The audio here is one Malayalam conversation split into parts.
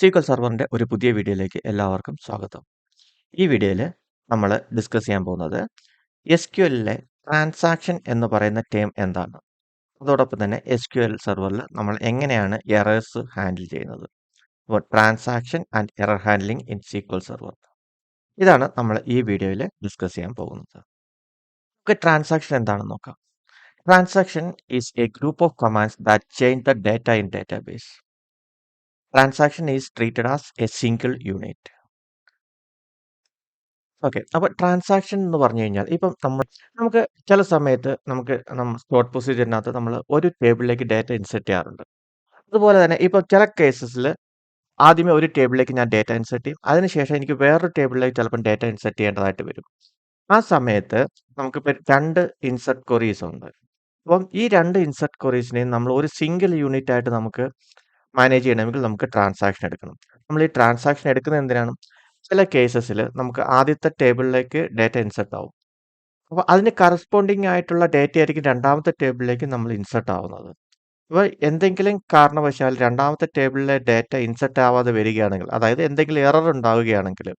SQL സെർവറിന്റെ ഒരു പുതിയ വീഡിയോയിലേക്ക് എല്ലാവർക്കും സ്വാഗതം. ഈ വീഡിയോയിൽ നമ്മൾ ഡിസ്കസ് ചെയ്യാൻ പോകുന്നത് SQLലെ ട്രാൻസാക്ഷൻ എന്ന് പറയുന്ന ടേം എന്താണ്? അതോടൊപ്പം തന്നെ SQL സെർവറിൽ നമ്മൾ എങ്ങനെയാണ് എറേഴ്സ് ഹാൻഡിൽ ചെയ്യുന്നത്? അപ്പോൾ transaction and error handling in SQL server. ഇതാണ് നമ്മൾ ഈ വീഡിയോയിൽ ഡിസ്കസ് ചെയ്യാൻ പോകുന്നത്. നമുക്ക് ട്രാൻസാക്ഷൻ എന്താണെന്ന് നോക്കാം. Transaction is A group of commands that change the data in database. Transaction is treated as A single unit. Okay. അപ്പൊ ട്രാൻസാക്ഷൻ എന്ന് പറഞ്ഞു കഴിഞ്ഞാൽ ഇപ്പം നമുക്ക് ചില സമയത്ത് സ്റ്റോർഡ് പ്രൊസീജിയറിനകത്ത് നമ്മൾ ഒരു ടേബിളിലേക്ക് ഡാറ്റ ഇൻസെർട്ട് ചെയ്യാറുണ്ട്. അതുപോലെ തന്നെ ഇപ്പൊ ചില കേസസിൽ ആദ്യമേ ഒരു ടേബിളിലേക്ക് ഞാൻ ഡാറ്റ ഇൻസെർട്ട് ചെയ്യും. അതിനുശേഷം എനിക്ക് വേറൊരു ടേബിളിലേക്ക് ചിലപ്പോൾ ഡാറ്റ ഇൻസെർട്ട് ചെയ്യേണ്ടതായിട്ട് വരും. ആ സമയത്ത് നമുക്കിപ്പോൾ 2 ഇൻസെർട്ട് ക്വറീസ് ഉണ്ട്. അപ്പം ഈ 2 ഇൻസെർട്ട് ക്വറീസിനെയും നമ്മൾ ഒരു സിംഗിൾ യൂണിറ്റ് ആയിട്ട് നമുക്ക് മാനേജ് ചെയ്യണമെങ്കിൽ നമുക്ക് ട്രാൻസാക്ഷൻ എടുക്കണം. നമ്മൾ ഈ ട്രാൻസാക്ഷൻ എടുക്കുന്നത് എന്തിനാണ്? ചില കേസസിൽ നമുക്ക് ആദ്യത്തെ ടേബിളിലേക്ക് ഡാറ്റ ഇൻസെർട്ട് ആവും. അപ്പോൾ അതിന് കറസ്പോണ്ടിങ് ആയിട്ടുള്ള ഡാറ്റ ആയിരിക്കും രണ്ടാമത്തെ ടേബിളിലേക്ക് നമ്മൾ ഇൻസെർട്ട് ആവുന്നത്. അപ്പോൾ എന്തെങ്കിലും കാരണവശാൽ രണ്ടാമത്തെ ടേബിളിലെ ഡാറ്റ ഇൻസെർട്ട് ആവാതെ വരികയാണെങ്കിൽ, അതായത് എന്തെങ്കിലും എറർ ഉണ്ടാവുകയാണെങ്കിൽ,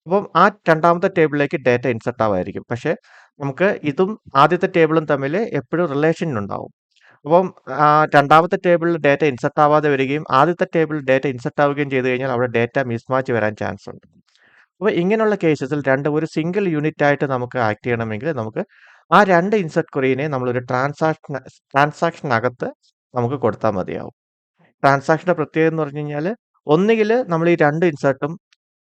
അപ്പം ആ രണ്ടാമത്തെ ടേബിളിലേക്ക് ഡാറ്റ ഇൻസെർട്ട് ആവായിരിക്കും. പക്ഷേ നമുക്ക് ഇതും ആദ്യത്തെ ടേബിളും തമ്മിൽ എപ്പോഴും റിലേഷൻ ഉണ്ടാവും. അപ്പം രണ്ടാമത്തെ ടേബിളിൽ ഡാറ്റ ഇൻസെർട്ട് ആവാതെ വരികയും ആദ്യത്തെ ടേബിളിൽ ഡാറ്റ ഇൻസെർട്ട് ആവുകയും ചെയ്തു കഴിഞ്ഞാൽ അവിടെ ഡാറ്റ മിസ്മാച്ച് വരാൻ ചാൻസ് ഉണ്ട്. അപ്പോൾ ഇങ്ങനെയുള്ള കേസസിൽ ഒരു സിംഗിൾ യൂണിറ്റ് ആയിട്ട് നമുക്ക് ആക്ട് ചെയ്യണമെങ്കിൽ നമുക്ക് ആ 2 ഇൻസെർട്ട് ക്വറീനെ നമ്മളൊരു ട്രാൻസാക്ഷനകത്ത് നമുക്ക് കൊടുത്താൽ മതിയാവും. ട്രാൻസാക്ഷന്റെ പ്രത്യേകത എന്ന് പറഞ്ഞു കഴിഞ്ഞാൽ ഒന്നുകിൽ നമ്മൾ ഈ 2 ഇൻസെർട്ടും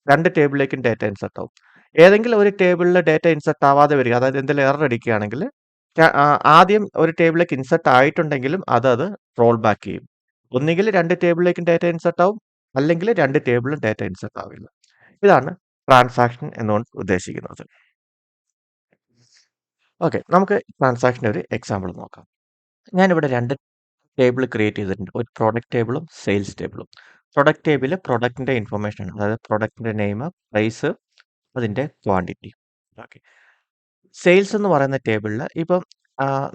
2 ടേബിളിലേക്കും ഡാറ്റ ഇൻസെർട്ട് ആവും. ഏതെങ്കിലും ഒരു ടേബിളിൽ ഡാറ്റ ഇൻസെർട്ട് ആവാതെ വരിക, അതായത് എന്തെങ്കിലും എറർ അടിക്കുകയാണെങ്കിൽ ആദ്യം ഒരു ടേബിളിലേക്ക് ഇൻസെർട്ട് ആയിട്ടുണ്ടെങ്കിലും അത് റോൾ ബാക്ക് ചെയ്യും. ഒന്നുകിൽ 2 ടേബിളിലേക്കും ഡാറ്റ ഇൻസെർട്ട് ആവും, അല്ലെങ്കിൽ 2 ടേബിളിലും ഡാറ്റ ഇൻസെർട്ട് ആവില്ല. ഇതാണ് ട്രാൻസാക്ഷൻ എന്നുകൊണ്ട് ഉദ്ദേശിക്കുന്നത്. ഓക്കെ, നമുക്ക് ട്രാൻസാക്ഷൻ്റെ ഒരു എക്സാമ്പിൾ നോക്കാം. ഞാനിവിടെ 2 ടേബിൾ ക്രിയേറ്റ് ചെയ്തിട്ടുണ്ട്. ഒരു പ്രൊഡക്റ്റ് ടേബിളും സെയിൽസ് ടേബിളും. പ്രൊഡക്റ്റ് ടേബിൾ പ്രൊഡക്റ്റിൻ്റെ ഇൻഫർമേഷൻ ആണ്, അതായത് പ്രൊഡക്റ്റിൻ്റെ നെയിം, പ്രൈസ്, അതിൻ്റെ ക്വാണ്ടിറ്റി. ഓക്കെ. സെയിൽസ് എന്ന് പറയുന്ന ടേബിളിൽ ഇപ്പം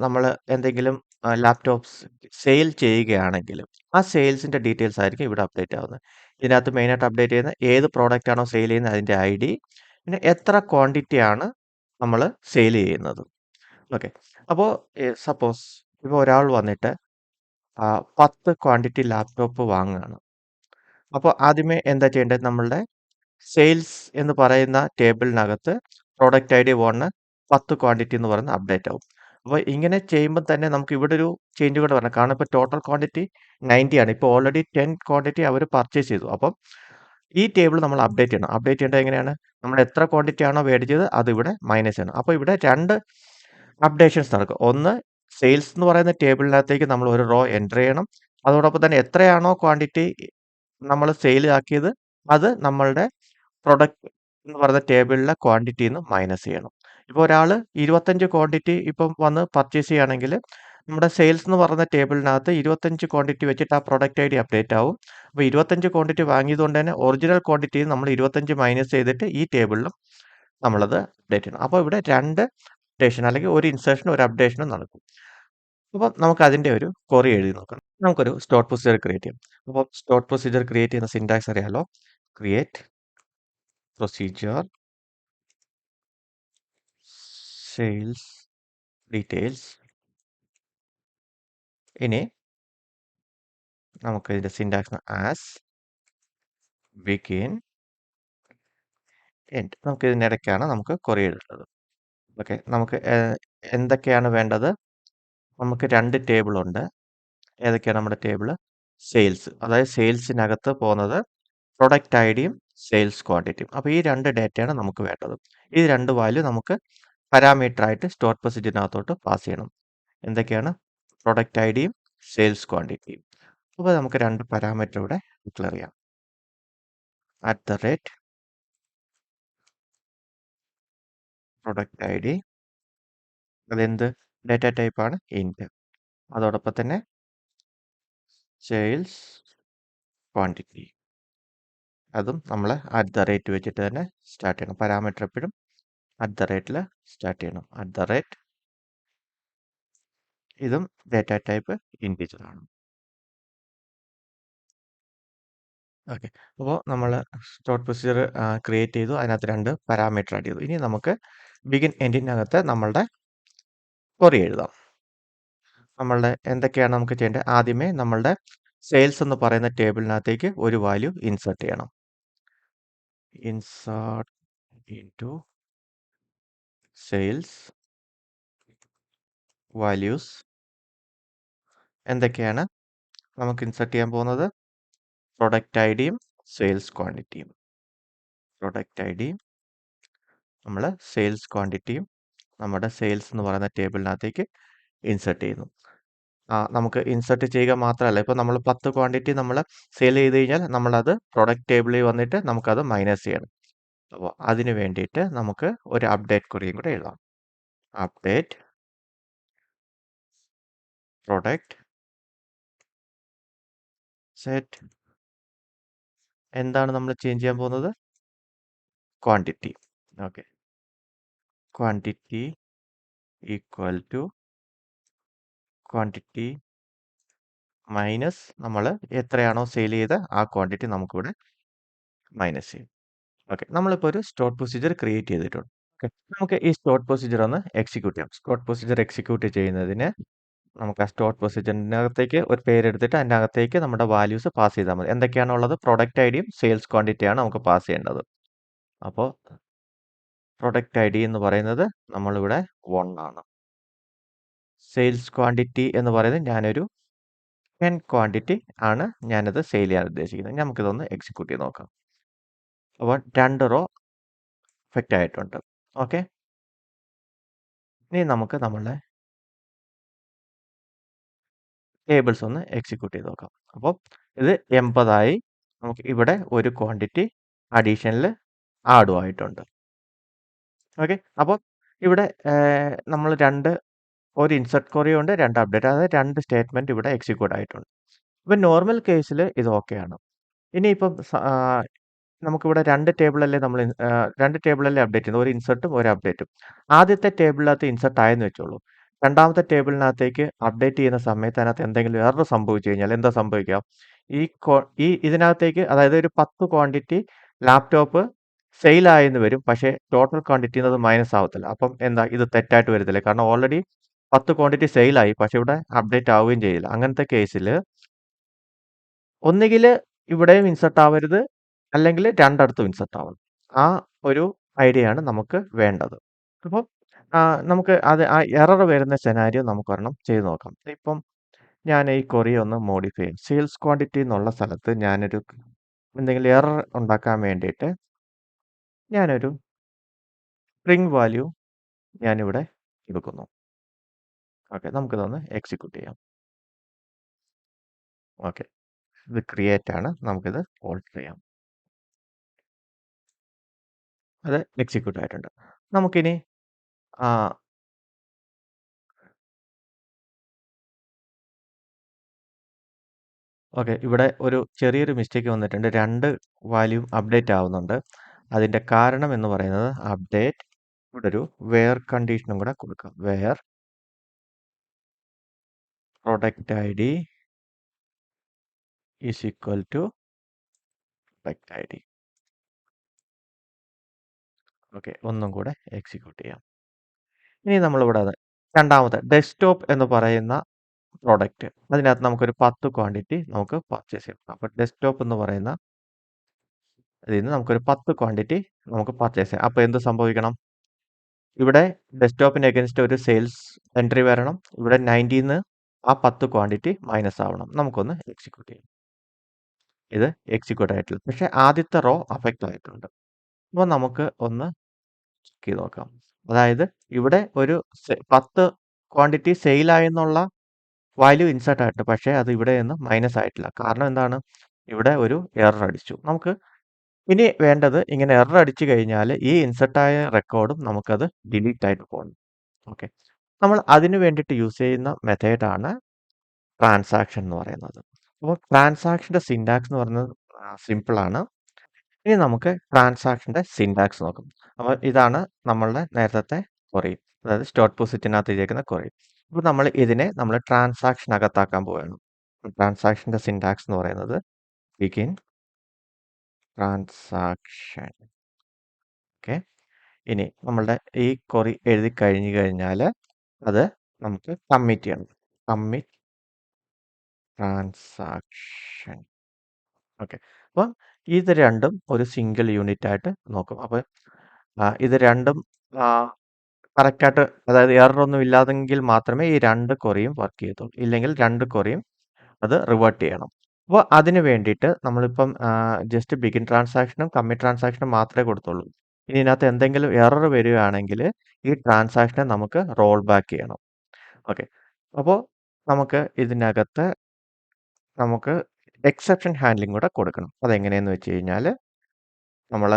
നമ്മൾ എന്തെങ്കിലും ലാപ്ടോപ്സ് സെയിൽ ചെയ്യുകയാണെങ്കിൽ ആ സെയിൽസിൻ്റെ ഡീറ്റെയിൽസ് ആയിരിക്കും ഇവിടെ അപ്ഡേറ്റ് ആവുന്നത്. ഇതിനകത്ത് മെയിനായിട്ട് അപ്ഡേറ്റ് ചെയ്യുന്ന ഏത് പ്രോഡക്റ്റ് ആണോ സെയിൽ ചെയ്യുന്നത് അതിൻ്റെ ID, പിന്നെ എത്ര ക്വാണ്ടിറ്റി ആണ് നമ്മൾ സെയിൽ ചെയ്യുന്നത്. ഓക്കെ. അപ്പോൾ സപ്പോസ് ഇപ്പോൾ ഒരാൾ വന്നിട്ട് 10 ക്വാണ്ടിറ്റി ലാപ്ടോപ്പ് വാങ്ങുകയാണ്. അപ്പോൾ ആദ്യമേ എന്താ ചെയ്യേണ്ടത്? നമ്മളുടെ സെയിൽസ് എന്ന് പറയുന്ന ടേബിളിനകത്ത് പ്രോഡക്റ്റ് ID 1 10 ക്വാണ്ടിറ്റി എന്ന് പറയുന്ന അപ്ഡേറ്റ് ആവും. അപ്പോൾ ഇങ്ങനെ ചെയ്യുമ്പോൾ തന്നെ നമുക്ക് ഇവിടെ ഒരു ചേഞ്ച് കൂടെ വരണം. കാരണം ഇപ്പോൾ ടോട്ടൽ ക്വാണ്ടിറ്റി 90 ആണ്. ഇപ്പോൾ ഓൾറെഡി 10 ക്വാണ്ടിറ്റി അവർ പർച്ചേസ് ചെയ്തു. അപ്പം ഈ ടേബിൾ നമ്മൾ അപ്ഡേറ്റ് ചെയ്യണം. അപ്ഡേറ്റ് ചെയ്യേണ്ടത് എങ്ങനെയാണ്? നമ്മൾ എത്ര ക്വാണ്ടിറ്റി ആണോ മേടിച്ചത് അത് ഇവിടെ മൈനസ് ചെയ്യണം. അപ്പോൾ ഇവിടെ 2 അപ്ഡേഷൻസ് നടക്കും. ഒന്ന്, സെയിൽസ് എന്ന് പറയുന്ന ടേബിളിനകത്തേക്ക് നമ്മൾ ഒരു റോ എൻ്റർ ചെയ്യണം. അതോടൊപ്പം തന്നെ എത്രയാണോ ക്വാണ്ടിറ്റി നമ്മൾ സെയിൽ ആക്കിയത് അത് നമ്മളുടെ പ്രൊഡക്റ്റ് എന്ന് പറയുന്ന ടേബിളിലെ ക്വാണ്ടിറ്റിയിൽ നിന്ന് മൈനസ് ചെയ്യണം. ഇപ്പോൾ ഒരാൾ 25 ക്വാണ്ടിറ്റി ഇപ്പം വന്ന് പർച്ചേസ് ചെയ്യുകയാണെങ്കിൽ നമ്മുടെ സെയിൽസ് എന്ന് പറയുന്ന ടേബിളിനകത്ത് 25 ക്വാണ്ടിറ്റി വെച്ചിട്ട് ആ പ്രൊഡക്റ്റ് ID അപ്ഡേറ്റ് ആവും. അപ്പോൾ 25 ക്വാണ്ടിറ്റി വാങ്ങിയതുകൊണ്ട് തന്നെ ഒറിജിനൽ ക്വാണ്ടിറ്റിയിൽ നമ്മൾ 25 മൈനസ് ചെയ്തിട്ട് ഈ ടേബിളിലും നമ്മളത് അപ്ഡേറ്റ് ചെയ്യണം. അപ്പോൾ ഇവിടെ 2 അപ്ഡേഷൻ അല്ലെങ്കിൽ ഒരു ഇൻസേർഷനും ഒരു അപ്ഡേഷനും നടക്കും. അപ്പോൾ നമുക്ക് അതിൻ്റെ ഒരു ക്വറി എഴുതി നോക്കണം. നമുക്കൊരു സ്റ്റോർഡ് പ്രൊസീജിയർ ക്രിയേറ്റ് ചെയ്യാം. അപ്പോൾ സ്റ്റോർഡ് പ്രൊസീജിയർ ക്രിയേറ്റ് ചെയ്യുന്ന സിൻടാക്സ് അറിയാലോ. Create procedure sales details. ഇനി നമുക്ക് ഇതിൻ്റെ സിൻടാക്സ് ആസ് ബിഗിൻ എൻഡ്. നമുക്ക് ഇതിനിടയ്ക്കാണ് നമുക്ക് ക്വറി എഴുതേണ്ടത്. ഓക്കെ. നമുക്ക് എന്തൊക്കെയാണ് വേണ്ടത്? നമുക്ക് 2 ടേബിളുണ്ട്. ഏതൊക്കെയാണ് നമ്മുടെ ടേബിൾ? സെയിൽസ്, അതായത് സെയിൽസിനകത്ത് പോകുന്നത് പ്രൊഡക്റ്റ് IDയും സെയിൽസ് ക്വാണ്ടിറ്റിയും. അപ്പോൾ ഈ 2 ഡേറ്റയാണ് നമുക്ക് വേണ്ടത്. ഈ 2 വാല്യൂ നമുക്ക് പാരാമീറ്റർ ആയിട്ട് സ്റ്റോർഡ് പ്രൊസീജിയറിനകത്തോട്ട് പാസ് ചെയ്യണം. എന്തൊക്കെയാണ്? പ്രൊഡക്റ്റ് IDയും സെയിൽസ് ക്വാണ്ടിറ്റിയും. അപ്പോൾ നമുക്ക് 2 പാരാമീറ്റർ ഇവിടെ ഡിക്ലെയർ ചെയ്യാം. @ പ്രൊഡക്റ്റ് ID, അതെന്ത് ഡേറ്റ ടൈപ്പാണ്? ഇൻറ്റ്. അതോടൊപ്പം തന്നെ സെയിൽസ് ക്വാണ്ടിറ്റി, അതും നമ്മൾ @ വെച്ചിട്ട് തന്നെ സ്റ്റാർട്ട് ചെയ്യണം. പാരാമീറ്റർ എപ്പോഴും @ സ്റ്റാർട്ട് ചെയ്യണം. @ ഇതും ഡേറ്റ ടൈപ്പ് ഇൻറ്റീജർ ആണ്. ഓക്കെ. അപ്പോൾ നമ്മൾ സ്റ്റോർഡ് പ്രൊസീജിയർ ക്രിയേറ്റ് ചെയ്തു. അതിനകത്ത് 2 പാരാമീറ്റർ ആഡ് ചെയ്തു. ഇനി നമുക്ക് ബിഗിൻ എൻഡിനകത്ത് നമ്മളുടെ ക്വറി എഴുതാം. നമ്മളുടെ എന്തൊക്കെയാണ് നമുക്ക് ചെയ്യേണ്ടത്? ആദ്യമേ നമ്മളുടെ സെയിൽസ് എന്ന് പറയുന്ന ടേബിളിനകത്തേക്ക് ഒരു വാല്യൂ ഇൻസേർട്ട് ചെയ്യണം. Insert into sales values. എന്തൊക്കെയാണ് നമുക്ക് ഇൻസേർട്ട് ചെയ്യാൻ പോകുന്നത്? പ്രൊഡക്റ്റ് ഐഡിയും സെയിൽസ് ക്വാണ്ടിറ്റിയും. പ്രൊഡക്റ്റ് ഐഡിയും നമ്മൾ സെയിൽസ് ക്വാണ്ടിറ്റിയും നമ്മുടെ സെയിൽസ് എന്ന് പറയുന്ന ടേബിളിനകത്തേക്ക് ഇൻസേർട്ട് ചെയ്യുന്നു. നമുക്ക് ഇൻസേർട്ട് ചെയ്യുക മാത്രമല്ല, ഇപ്പോൾ നമ്മൾ 10 ക്വാണ്ടിറ്റി നമ്മൾ സെയിൽ ചെയ്ത് കഴിഞ്ഞാൽ നമ്മളത് പ്രൊഡക്റ്റ് ടേബിളിൽ വന്നിട്ട് നമുക്കത് മൈനസ് ചെയ്യണം. അപ്പോൾ അതിന് വേണ്ടിയിട്ട് നമുക്ക് ഒരു അപ്ഡേറ്റ് ക്വറിയും കൂടെ എഴുതാം. Update product set. എന്താണ് നമ്മൾ ചേഞ്ച് ചെയ്യാൻ പോകുന്നത്? Quantity. Okay. Quantity equal to quantity minus നമ്മൾ എത്രയാണോ സെയിൽ ചെയ്ത് ആ ക്വാണ്ടിറ്റി നമുക്കിവിടെ മൈനസ് ചെയ്യും. ഓക്കെ. നമ്മളിപ്പോൾ ഒരു സ്റ്റോർഡ് പ്രൊസീജിയർ ക്രിയേറ്റ് ചെയ്തിട്ടുണ്ട്. ഓക്കെ. നമുക്ക് ഈ സ്റ്റോർഡ് പ്രൊസീജിയർ ഒന്ന് എക്സിക്യൂട്ട് ചെയ്യാം. സ്റ്റോർഡ് പ്രൊസീജിയർ എക്സിക്യൂട്ട് ചെയ്യുന്നതിന് നമുക്ക് ആ സ്റ്റോർഡ് പ്രൊസീജിയറിനകത്തേക്ക് ഒരു പേരെടുത്തിട്ട് അതിൻ്റെ അകത്തേക്ക് നമ്മുടെ വാല്യൂസ് പാസ് ചെയ്താൽ മതി. എന്തൊക്കെയാണോ ഉള്ളത്? പ്രൊഡക്റ്റ് ഐഡിയും സെയിൽസ് ക്വാണ്ടിറ്റിയാണ് നമുക്ക് പാസ് ചെയ്യേണ്ടത്. അപ്പോൾ പ്രൊഡക്റ്റ് ഐ ഡി എന്ന് പറയുന്നത് നമ്മളിവിടെ 1 ആണ്. സെയിൽസ് ക്വാണ്ടിറ്റി എന്ന് പറയുന്നത് ഞാനൊരു 10 ക്വാണ്ടിറ്റി ആണ് ഞാനത് സെയിൽ ചെയ്യാൻ ഉദ്ദേശിക്കുന്നത്. നമുക്കിതൊന്ന് എക്സിക്യൂട്ട് ചെയ്ത് നോക്കാം. അപ്പോൾ 2 റോ എഫക്റ്റ് ആയിട്ടുണ്ട്. ഓക്കെ. ഇനി നമുക്ക് നമ്മളുടെ ടേബിൾസ് ഒന്ന് എക്സിക്യൂട്ട് ചെയ്ത് നോക്കാം. അപ്പോൾ ഇത് 80 ആയി. നമുക്ക് ഇവിടെ ഒരു ക്വാണ്ടിറ്റി അഡീഷണൽ ആഡും ആയിട്ടുണ്ട്. ഓക്കെ. അപ്പോൾ ഇവിടെ നമ്മൾ ഒരു ഇൻസെർട്ട് ക്വറി ഉണ്ട്, 2 അപ്ഡേറ്റ്, അതായത് 2 സ്റ്റേറ്റ്മെന്റ് ഇവിടെ എക്സിക്യൂട്ട് ആയിട്ടുണ്ട്. ഇപ്പം നോർമൽ കേസിൽ ഇത് ഓക്കെയാണ്. ഇനിയിപ്പം നമുക്കിവിടെ 2 ടേബിളല്ലേ 2 ടേബിളല്ലേ അപ്ഡേറ്റ് ചെയ്യുന്നത്. ഒരു ഇൻസെർട്ടും ഒരു അപ്ഡേറ്റും. ആദ്യത്തെ ടേബിളിനകത്ത് ഇൻസെർട്ട് ആയെന്ന് വെച്ചോളൂ. രണ്ടാമത്തെ ടേബിളിനകത്തേക്ക് അപ്ഡേറ്റ് ചെയ്യുന്ന സമയത്ത് അതിനകത്ത് എന്തെങ്കിലും എറർ സംഭവിച്ചു കഴിഞ്ഞാൽ എന്താ സംഭവിക്കുക? ഇതിനകത്തേക്ക്, അതായത് ഒരു 10 ക്വാണ്ടിറ്റി ലാപ്ടോപ്പ് സെയിൽ ആയെന്ന് വരും. പക്ഷേ ടോട്ടൽ ക്വാണ്ടിറ്റി അത് മൈനസ് ആവത്തില്ല. അപ്പം എന്താ, ഇത് തെറ്റായിട്ട് വരത്തില്ല. കാരണം ഓൾറെഡി 10 ക്വാണ്ടിറ്റി സെയിൽ ആയി, പക്ഷെ ഇവിടെ അപ്ഡേറ്റ് ആവുകയും ചെയ്യില്ല. അങ്ങനത്തെ കേസിൽ ഒന്നുകിൽ ഇവിടെയും ഇൻസെർട്ട് ആവരുത്, അല്ലെങ്കിൽ രണ്ടിടത്തും ഇൻസെർട്ട് ആവണം. ആ ഒരു ഐഡിയ ആണ് നമുക്ക് വേണ്ടത്. അപ്പം നമുക്ക് ആ എറർ വരുന്ന സെനാരിയോ നമുക്ക് ഒരെണ്ണം ചെയ്ത് നോക്കാം. ഇപ്പം ഞാൻ ഈ ക്വറി ഒന്ന് മോഡിഫൈ ചെയ്യും. സെയിൽസ് ക്വാണ്ടിറ്റി എന്നുള്ള സ്ഥലത്ത് ഞാനൊരു എന്തെങ്കിലും എറർ ഉണ്ടാക്കാൻ വേണ്ടിയിട്ട് ഞാനൊരു സ്ട്രിംഗ് വാല്യൂ ഞാനിവിടെ എടുക്കുന്നു. ഓക്കെ. നമുക്കിതൊന്ന് എക്സിക്യൂട്ട് ചെയ്യാം. ഓക്കെ. ഇത് ക്രിയേറ്റ് ആണ്. നമുക്കിത് ഓൾട്ടർ ചെയ്യാം. അത് എക്സിക്യൂട്ട് ആയിട്ടുണ്ട്. നമുക്കിനി ഓക്കെ. ഇവിടെ ഒരു ചെറിയൊരു മിസ്റ്റേക്ക് വന്നിട്ടുണ്ട്. 2 വാല്യൂ അപ്ഡേറ്റ് ആവുന്നുണ്ട്. അതിന്റെ കാരണം എന്ന് പറയുന്നത് അപ്ഡേറ്റ്, ഇവിടെ ഒരു വെയർ കണ്ടീഷനും കൂടെ കൊടുക്കാം. Where product I D is equal to product I D. Okay. ഒന്നും കൂടെ എക്സിക്യൂട്ട് ചെയ്യാം. ഇനി നമ്മളിവിടെ രണ്ടാമത്തെ ഡെസ്ക്ടോപ്പ് എന്ന് പറയുന്ന പ്രോഡക്റ്റ്, അതിനകത്ത് നമുക്കൊരു 10 ക്വാണ്ടിറ്റി നമുക്ക് പർച്ചേസ് ചെയ്യാം. അപ്പോൾ ഡെസ്ക്ടോപ്പ് എന്ന് പറയുന്ന ഇതിൽ നിന്ന് നമുക്കൊരു 10 ക്വാണ്ടിറ്റി നമുക്ക് പർച്ചേസ് ചെയ്യാം. അപ്പോൾ എന്ത് സംഭവിക്കണം? ഇവിടെ ഡെസ്ക്ടോപ്പിന് അഗൈൻസ്റ്റ് ഒരു സെയിൽസ് എൻട്രി വരണം. ഇവിടെ 90ന്ന് ആ 10 ക്വാണ്ടിറ്റി മൈനസ് ആവണം. നമുക്കൊന്ന് എക്സിക്യൂട്ട് ചെയ്യാം. ഇത് എക്സിക്യൂട്ട് ആയിട്ടില്ല. പക്ഷേ ആദ്യത്തെ റോ അഫക്റ്റ് ആയിട്ടുണ്ട്. അപ്പോൾ നമുക്ക് ഒന്ന് ചെക്ക് ചെയ്ത് നോക്കാം. അതായത് ഇവിടെ ഒരു 10 ക്വാണ്ടിറ്റി സെയിലായെന്നുള്ള വാല്യൂ ഇൻസേർട്ട് ആയിട്ട്, പക്ഷേ അത് ഇവിടെ നിന്ന് മൈനസ് ആയിട്ടില്ല. കാരണം എന്താണ്? ഇവിടെ ഒരു എറർ അടിച്ചു. നമുക്ക് ഇനി വേണ്ടത്, ഇങ്ങനെ എറർ അടിച്ചു കഴിഞ്ഞാൽ ഈ ഇൻസെർട്ടായ റെക്കോർഡും നമുക്കത് ഡിലീറ്റ് ആയിട്ട് പോകണം. ഓക്കെ. നമ്മൾ അതിന് വേണ്ടിയിട്ട് യൂസ് ചെയ്യുന്ന മെത്തേഡാണ് ട്രാൻസാക്ഷൻ എന്ന് പറയുന്നത്. അപ്പോൾ ട്രാൻസാക്ഷൻ്റെ സിൻടാക്സ് എന്ന് പറയുന്നത് സിമ്പിളാണ്. ഇനി നമുക്ക് ട്രാൻസാക്ഷൻ്റെ സിൻടാക്സ് നോക്കാം. അപ്പോൾ ഇതാണ് നമ്മളുടെ നേരത്തെ ക്വറി, അതായത് സ്റ്റോർഡ് പൊസിറ്റിനകത്ത് ഇരിക്കുന്ന ക്വറി. അപ്പോൾ നമ്മൾ ട്രാൻസാക്ഷൻ അകത്താക്കാൻ പോവുകയാണ്. ട്രാൻസാക്ഷൻ്റെ സിൻടാക്സ് എന്ന് പറയുന്നത് ബിഗിൻ ട്രാൻസാക്ഷൻ. ഓക്കെ. ഇനി നമ്മളുടെ ഈ ക്വറി എഴുതി കഴിഞ്ഞു കഴിഞ്ഞാൽ അത് നമുക്ക് കമ്മിറ്റ് ചെയ്യണം. Commit transaction. ഓക്കെ. അപ്പം ഇത് രണ്ടും ഒരു സിംഗിൾ യൂണിറ്റ് ആയിട്ട് നോക്കും. അപ്പോൾ ഇത് രണ്ടും കറക്റ്റായിട്ട്, അതായത് എററൊന്നും ഇല്ലാതെങ്കിൽ മാത്രമേ ഈ രണ്ട് ക്വറിയും വർക്ക് ചെയ്യത്തുള്ളൂ. ഇല്ലെങ്കിൽ രണ്ട് ക്വറിയും അത് റിവേർട്ട് ചെയ്യണം. അപ്പോൾ അതിന് വേണ്ടിയിട്ട് നമ്മളിപ്പം ജസ്റ്റ് ബിഗിൻ ട്രാൻസാക്ഷനും കമ്മിറ്റ് ട്രാൻസാക്ഷനും മാത്രമേ കൊടുത്തുള്ളൂ. ഇനി ഇതിനകത്ത് എന്തെങ്കിലും എറർ വരികയാണെങ്കിൽ ഈ ട്രാൻസാക്ഷനെ നമുക്ക് റോൾ ബാക്ക് ചെയ്യണം. ഓക്കെ. അപ്പോൾ നമുക്ക് ഇതിനകത്ത് നമുക്ക് എക്സെപ്ഷൻ ഹാൻഡ്ലിംഗ് കൂടെ കൊടുക്കണം. അതെങ്ങനെയെന്ന് വെച്ച് കഴിഞ്ഞാൽ നമ്മൾ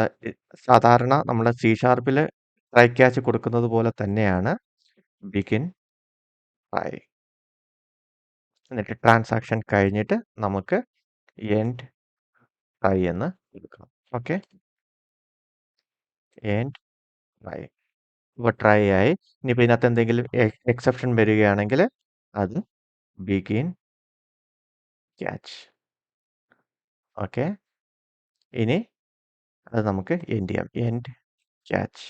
സാധാരണ നമ്മൾ സി ഷാർപ്പിൽ ട്രൈ ക്യാച്ച് കൊടുക്കുന്നത് പോലെ തന്നെയാണ് ബിഗിൻ ട്രൈ. എന്നിട്ട് ട്രാൻസാക്ഷൻ കഴിഞ്ഞിട്ട് നമുക്ക് എൻഡ് ട്രൈ എന്ന് കൊടുക്കണം. ഓക്കെ. End try. ഇപ്പോൾ ട്രൈ ആയി. ഇനിയിപ്പോൾ ഇതിനകത്ത് എന്തെങ്കിലും എക്സെപ്ഷൻ വരികയാണെങ്കിൽ അത് ബിഗിൻ ക്യാച്ച്. ഓക്കെ. ഇനി അത് നമുക്ക് എൻഡ് ചെയ്യാം. End catch.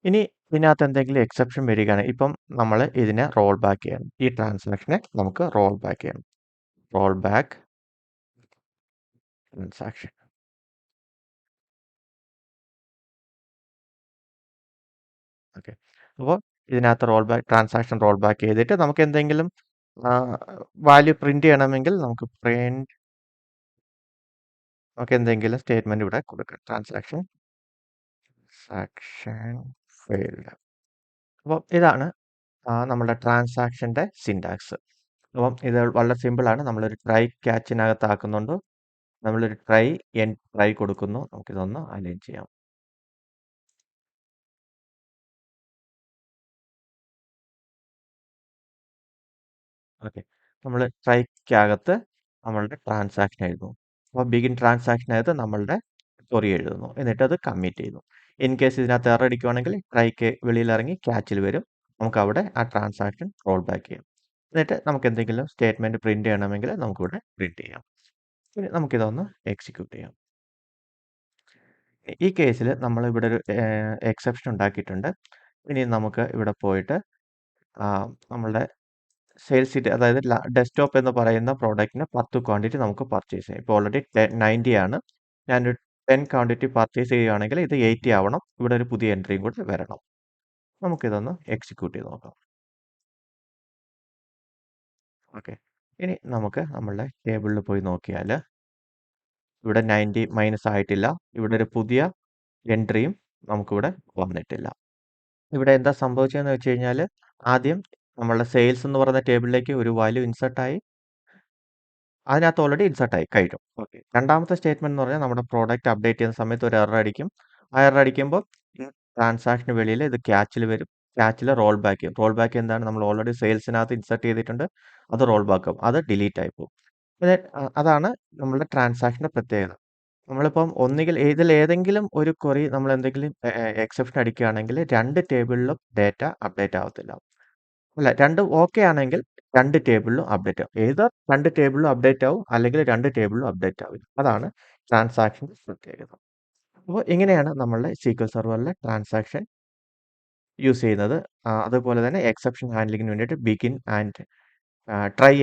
ഇനി ഇതിനകത്ത് എന്തെങ്കിലും എക്സെപ്ഷൻ വരികയാണെങ്കിൽ ഇപ്പം നമ്മൾ ഇതിനെ റോൾ ബാക്ക് ചെയ്യണം. ഈ ട്രാൻസാക്ഷനെ നമുക്ക് റോൾ ബാക്ക് ചെയ്യണം. Roll back transaction. ഓക്കെ. അപ്പോൾ ഇതിനകത്ത് ട്രാൻസാക്ഷൻ റോൾ ബാക്ക് ചെയ്തിട്ട് നമുക്ക് എന്തെങ്കിലും വാല്യൂ പ്രിന്റ് ചെയ്യണമെങ്കിൽ നമുക്ക് എന്തെങ്കിലും സ്റ്റേറ്റ്മെന്റ് ഇവിടെ കൊടുക്കാം. Transaction failed. അപ്പോൾ ഇതാണ് നമ്മുടെ ട്രാൻസാക്ഷന്റെ സിൻടാക്സ്. അപ്പം ഇത് വളരെ സിമ്പിളാണ്. നമ്മളൊരു ട്രൈ ക്യാച്ചിനകത്ത് ആക്കുന്നുണ്ട്. നമ്മളൊരു ട്രൈ എൻഡ് ട്രൈ കൊടുക്കുന്നു. നമുക്കിതൊന്ന് അലൈൻ ചെയ്യാം. ഓക്കെ. നമ്മൾ ട്രൈക്കകത്ത് നമ്മളുടെ ട്രാൻസാക്ഷൻ എഴുതുന്നു. അപ്പോൾ ബിഗിൻ ട്രാൻസാക്ഷനകത്ത് നമ്മളുടെ ക്വറി എഴുതുന്നു. എന്നിട്ട് അത് കമ്മിറ്റ് ചെയ്യുന്നു. ഇൻ കേസ് ഇതിനകത്ത് എറർ അടിക്കുവാണെങ്കിൽ ട്രൈക്ക് വെളിയിൽ ഇറങ്ങി ക്യാച്ചിൽ വരും. നമുക്ക് അവിടെ ആ ട്രാൻസാക്ഷൻ റോൾ ബാക്ക് ചെയ്യാം. എന്നിട്ട് നമുക്ക് എന്തെങ്കിലും സ്റ്റേറ്റ്മെന്റ് പ്രിന്റ് ചെയ്യണമെങ്കിൽ നമുക്കിവിടെ പ്രിന്റ് ചെയ്യാം. ഇനി നമുക്കിതൊന്ന് എക്സിക്യൂട്ട് ചെയ്യാം. ഈ കേസിൽ നമ്മൾ ഇവിടെ ഒരു എക്സെപ്ഷൻ ഉണ്ടാക്കിയിട്ടുണ്ട്. ഇനി നമുക്ക് ഇവിടെ പോയിട്ട് നമ്മളുടെ സെയിൽസ് ഷീറ്റ്, അതായത് ഡെസ്ക്ടോപ്പ് എന്ന് പറയുന്ന പ്രോഡക്റ്റിന് 10 ക്വാണ്ടിറ്റി നമുക്ക് പർച്ചേസ് ചെയ്യാം. ഇപ്പോൾ ഓൾറെഡി 90 ആണ്. ഞാനൊരു 10 ക്വാണ്ടിറ്റി പർച്ചേസ് ചെയ്യുകയാണെങ്കിൽ ഇത് 80 ആവണം. ഇവിടെ ഒരു പുതിയ എൻട്രിയും കൂടി വരണം. നമുക്കിതൊന്ന് എക്സിക്യൂട്ട് ചെയ്ത് നോക്കാം. ഓക്കെ. ഇനി നമുക്ക് നമ്മളുടെ ടേബിളിൽ പോയി നോക്കിയാൽ ഇവിടെ 90 മൈനസ് ആയിട്ടില്ല. ഇവിടെ ഒരു പുതിയ എൻട്രിയും നമുക്കിവിടെ വന്നിട്ടില്ല. ഇവിടെ എന്താ സംഭവിച്ചതെന്ന് വെച്ച് കഴിഞ്ഞാൽ ആദ്യം നമ്മളുടെ സെയിൽസ് എന്ന് പറയുന്ന ടേബിളിലേക്ക് ഒരു വാല്യൂ ഇൻസർട്ടായി. അതിനകത്ത് ഓൾറെഡി ഇൻസർട്ടായി കഴിഞ്ഞു. ഓക്കെ. രണ്ടാമത്തെ സ്റ്റേറ്റ്മെന്റ് എന്ന് പറഞ്ഞാൽ നമ്മുടെ പ്രോഡക്റ്റ് അപ്ഡേറ്റ് ചെയ്യുന്ന സമയത്ത് ഒരു എറർ അടിക്കും. ആ എറർ അടിക്കുമ്പോൾ ട്രാൻസാക്ഷന് വെളിയിൽ ഇത് ക്യാച്ചിൽ വരും. ക്യാച്ചിൽ റോൾ ബാക്ക് ചെയ്യും. റോൾ ബാക്ക് എന്താണ്? നമ്മൾ ഓൾറെഡി സെയിൽസിനകത്ത് ഇൻസർട്ട് ചെയ്തിട്ടുണ്ട്. അത് റോൾ ബാക്ക് ആവും. അത് ഡിലീറ്റ് ആയി പോകും. അതാണ് നമ്മുടെ ട്രാൻസാക്ഷന്റെ പ്രത്യേകത. നമ്മളിപ്പം ഒന്നുകിൽ ഇതിൽ ഏതെങ്കിലും ഒരു ക്വറി നമ്മൾ എന്തെങ്കിലും എക്സെപ്ഷൻ അടിക്കുകയാണെങ്കിൽ രണ്ട് ടേബിളിലും ഡേറ്റ അപ്ഡേറ്റ് ആവത്തില്ല. അല്ല, രണ്ടും ഓക്കെ ആണെങ്കിൽ രണ്ട് ടേബിളിലും അപ്ഡേറ്റ് ആവും. ഏതോ രണ്ട് ടേബിളിലും അപ്ഡേറ്റ് ആവും, അല്ലെങ്കിൽ രണ്ട് ടേബിളിലും അപ്ഡേറ്റ് ആവില്ല. അതാണ് ട്രാൻസാക്ഷൻ്റെ പ്രത്യേകത. അപ്പോൾ ഇങ്ങനെയാണ് നമ്മളുടെ SQL സെർവറിലെ ട്രാൻസാക്ഷൻ യൂസ് ചെയ്യുന്നത്. അതുപോലെ തന്നെ എക്സെപ്ഷൻ ഹാൻഡ്ലിങ്ങിന് വേണ്ടിയിട്ട് begin and try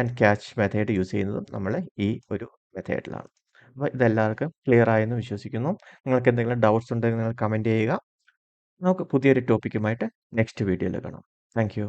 and catch method use ചെയ്യുന്നതും നമ്മൾ ഈ ഒരു മെത്തേഡിലാണ്. അപ്പോൾ ഇതെല്ലാവർക്കും ക്ലിയർ ആയെന്ന് വിശ്വസിക്കുന്നു. നിങ്ങൾക്ക് എന്തെങ്കിലും ഡൗട്ട്സ് ഉണ്ടെങ്കിൽ നിങ്ങൾ കമൻറ്റ് ചെയ്യുക. നമുക്ക് പുതിയൊരു ടോപ്പിക്കുമായിട്ട് നെക്സ്റ്റ് വീഡിയോയിൽ കാണാം. Thank you.